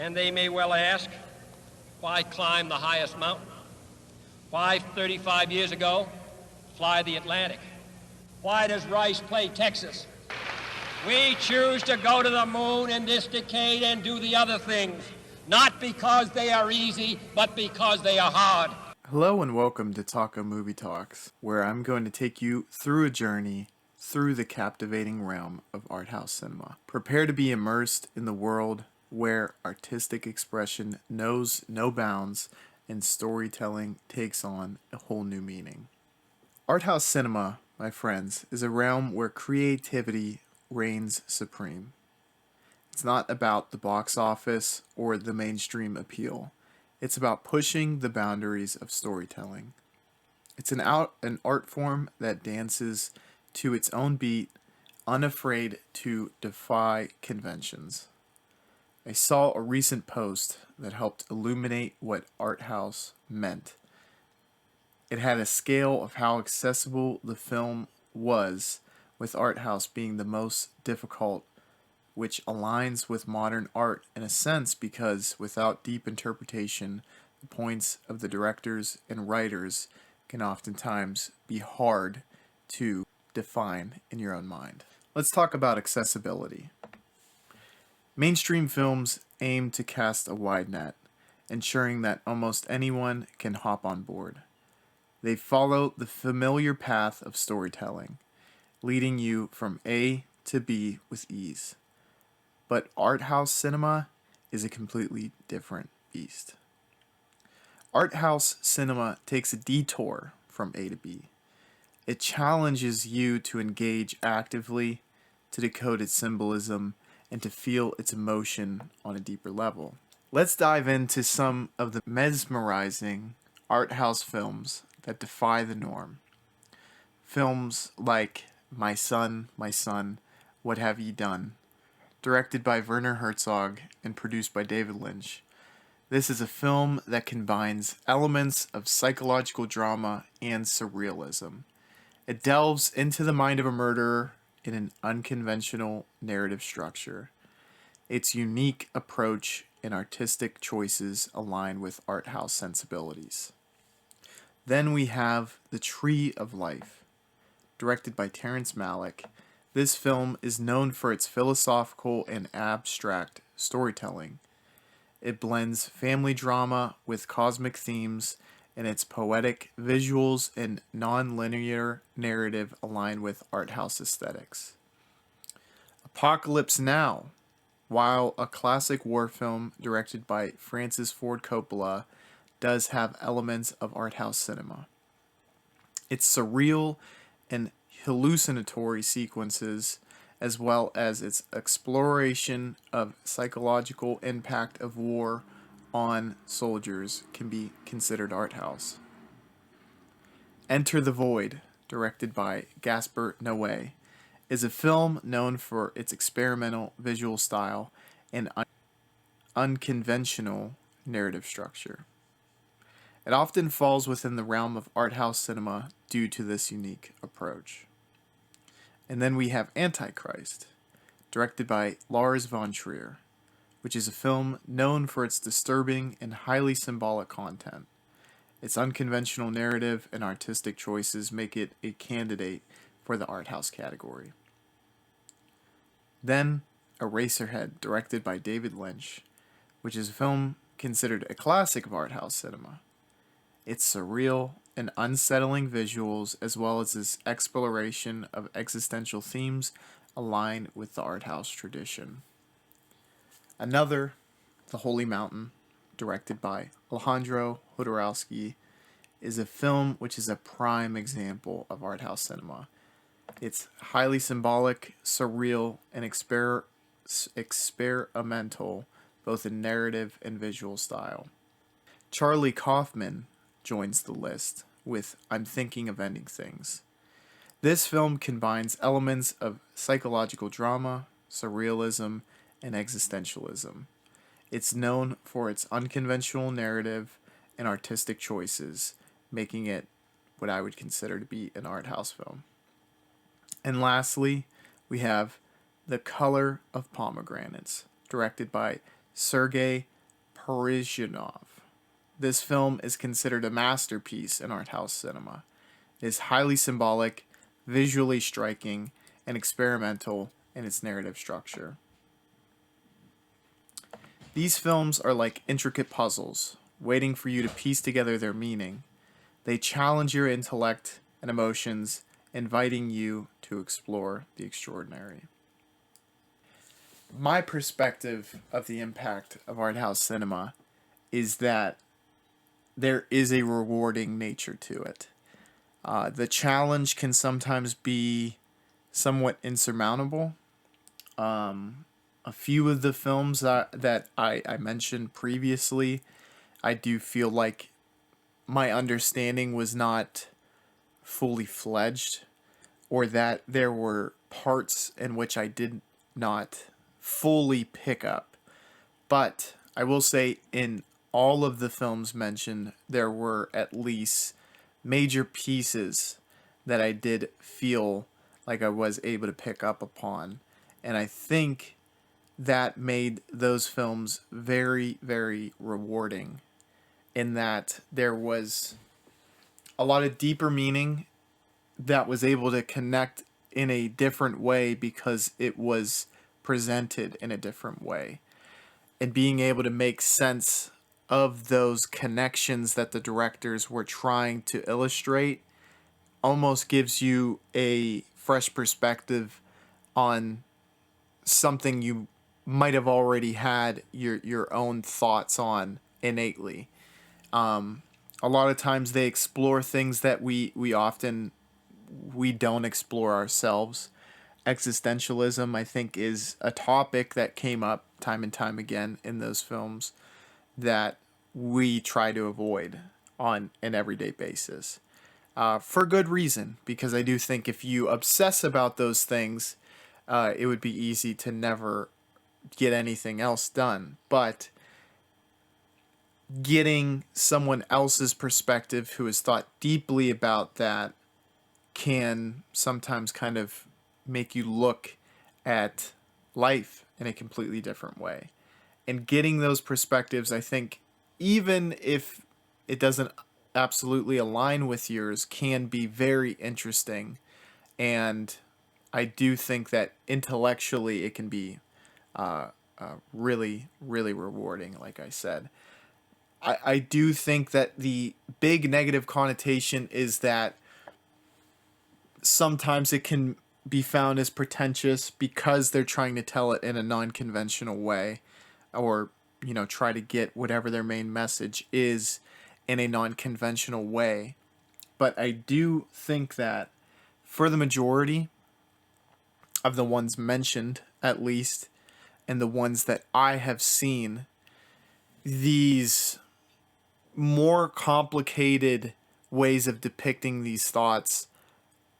And they may well ask, why climb the highest mountain? Why, 35 years ago, fly the Atlantic? Why does Rice play Texas? We choose to go to the moon in this decade and do the other things, not because they are easy, but because they are hard. Hello and welcome to Taco Movie Talks, where I'm going to take you through a journey through the captivating realm of art house cinema. Prepare to be immersed in the world where artistic expression knows no bounds and storytelling takes on a whole new meaning. Art house cinema, my friends, is a realm where creativity reigns supreme. It's not about the box office or the mainstream appeal. It's about pushing the boundaries of storytelling. It's an art form that dances to its own beat, unafraid to defy conventions. I saw a recent post that helped illuminate what art house meant. It had a scale of how accessible the film was, with art house being the most difficult, which aligns with modern art in a sense because without deep interpretation, the points of the directors and writers can oftentimes be hard to define in your own mind. Let's talk about accessibility. Mainstream films aim to cast a wide net, ensuring that almost anyone can hop on board. They follow the familiar path of storytelling, leading you from A to B with ease. But art house cinema is a completely different beast. Art house cinema takes a detour from A to B. It challenges you to engage actively, to decode its symbolism, and to feel its emotion on a deeper level. Let's dive into some of the mesmerizing art house films that defy the norm. Films like My Son, What Have Ye Done? Directed by Werner Herzog and produced by David Lynch. This is a film that combines elements of psychological drama and surrealism. It delves into the mind of a murderer in an unconventional narrative structure. Its unique approach and artistic choices align with art house sensibilities. Then we have The Tree of Life, directed by Terrence Malick. This film is known for its philosophical and abstract storytelling. It blends family drama with cosmic themes, and its poetic visuals and non-linear narrative align with art house aesthetics. Apocalypse Now, while a classic war film directed by Francis Ford Coppola, does have elements of art house cinema. Its surreal and hallucinatory sequences, as well as its exploration of psychological impact of war on soldiers, can be considered art house. Enter the Void, directed by Gaspar Noé, is a film known for its experimental visual style and unconventional narrative structure. It often falls within the realm of art house cinema due to this unique approach. And then we have Antichrist, directed by Lars von Trier, which is a film known for its disturbing and highly symbolic content. Its unconventional narrative and artistic choices make it a candidate for the art house category. Then, Eraserhead, directed by David Lynch, which is a film considered a classic of art house cinema. Its surreal and unsettling visuals, as well as its exploration of existential themes, align with the art house tradition. Another, The Holy Mountain, directed by Alejandro Jodorowsky, is a film which is a prime example of art house cinema. It's highly symbolic, surreal, and experimental, both in narrative and visual style. Charlie Kaufman joins the list with I'm Thinking of Ending Things. This film combines elements of psychological drama, surrealism, and existentialism. It's known for its unconventional narrative and artistic choices, making it what I would consider to be an art house film. And lastly, we have The Color of Pomegranates, directed by Sergei Parishionov. This film is considered a masterpiece in art house cinema. It is highly symbolic, visually striking, and experimental in its narrative structure. These films are like intricate puzzles, waiting for you to piece together their meaning. They challenge your intellect and emotions, inviting you to explore the extraordinary. My perspective of the impact of art house cinema is that there is a rewarding nature to it. The challenge can sometimes be somewhat insurmountable. A few of the films that I mentioned previously, I do feel like my understanding was not fully fledged, or that there were parts in which I did not fully pick up. But I will say, in all of the films mentioned, there were at least major pieces that I did feel like I was able to pick up upon. And I think that made those films very, very rewarding, in that there was a lot of deeper meaning that was able to connect in a different way because it was presented in a different way. And being able to make sense of those connections that the directors were trying to illustrate almost gives you a fresh perspective on something you might have already had your own thoughts on innately. A lot of times they explore things that we often we don't explore ourselves. Existentialism, I think, is a topic that came up time and time again in those films that we try to avoid on an everyday basis. For good reason, because I do think if you obsess about those things, it would be easy to never get anything else done. But getting someone else's perspective who has thought deeply about that can sometimes kind of make you look at life in a completely different way. And getting those perspectives, I think, even if it doesn't absolutely align with yours, can be very interesting. And I do think that intellectually it can be really, really rewarding, like I said. I do think that the big negative connotation is that sometimes it can be found as pretentious because they're trying to tell it in a non-conventional way, or try to get whatever their main message is in a non-conventional way. But I do think that for the majority of the ones mentioned, at least, and the ones that I have seen, these more complicated ways of depicting these thoughts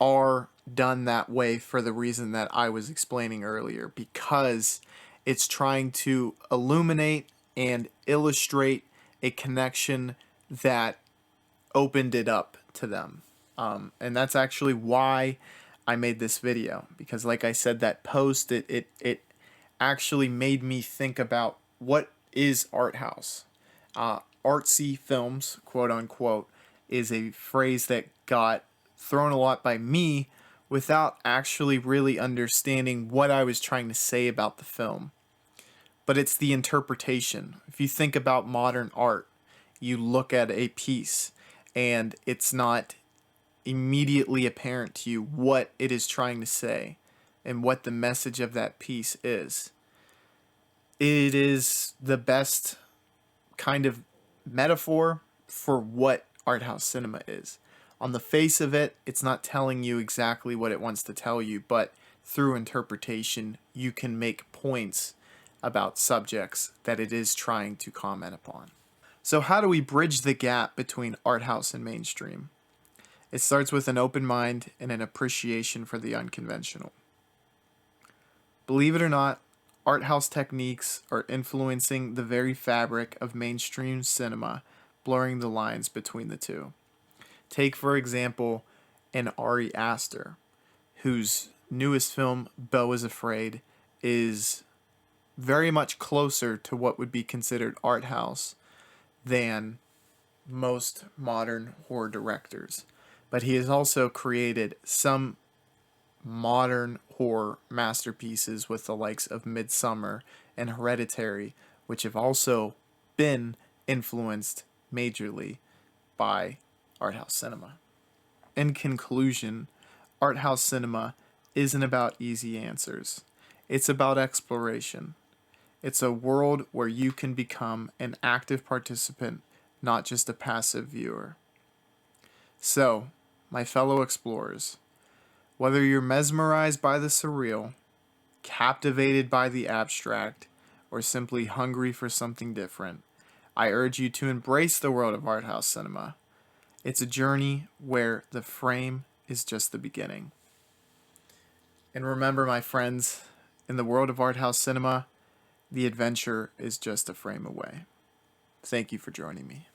are done that way for the reason that I was explaining earlier, because it's trying to illuminate and illustrate a connection that opened it up to them. And that's actually why I made this video, because like I said, that post, it actually made me think about what is art house. Artsy films, quote unquote, is a phrase that got thrown a lot by me without actually really understanding what I was trying to say about the film. But it's the interpretation. If you think about modern art, you look at a piece and it's not immediately apparent to you what it is trying to say and what the message of that piece is. It is the best kind of metaphor for what art house cinema is. On the face of it, it's not telling you exactly what it wants to tell you, but through interpretation, you can make points about subjects that it is trying to comment upon. So how do we bridge the gap between art house and mainstream? It starts with an open mind and an appreciation for the unconventional. Believe it or not, art house techniques are influencing the very fabric of mainstream cinema, blurring the lines between the two. Take, for example, an Ari Aster, whose newest film, Beau is Afraid, is very much closer to what would be considered art house than most modern horror directors. But he has also created some modern horror masterpieces with the likes of Midsummer and Hereditary, which have also been influenced majorly by art house cinema. In conclusion, art house cinema isn't about easy answers. It's about exploration. It's a world where you can become an active participant, not just a passive viewer. So, my fellow explorers, whether you're mesmerized by the surreal, captivated by the abstract, or simply hungry for something different, I urge you to embrace the world of art house cinema. It's a journey where the frame is just the beginning. And remember, my friends, in the world of art house cinema, the adventure is just a frame away. Thank you for joining me.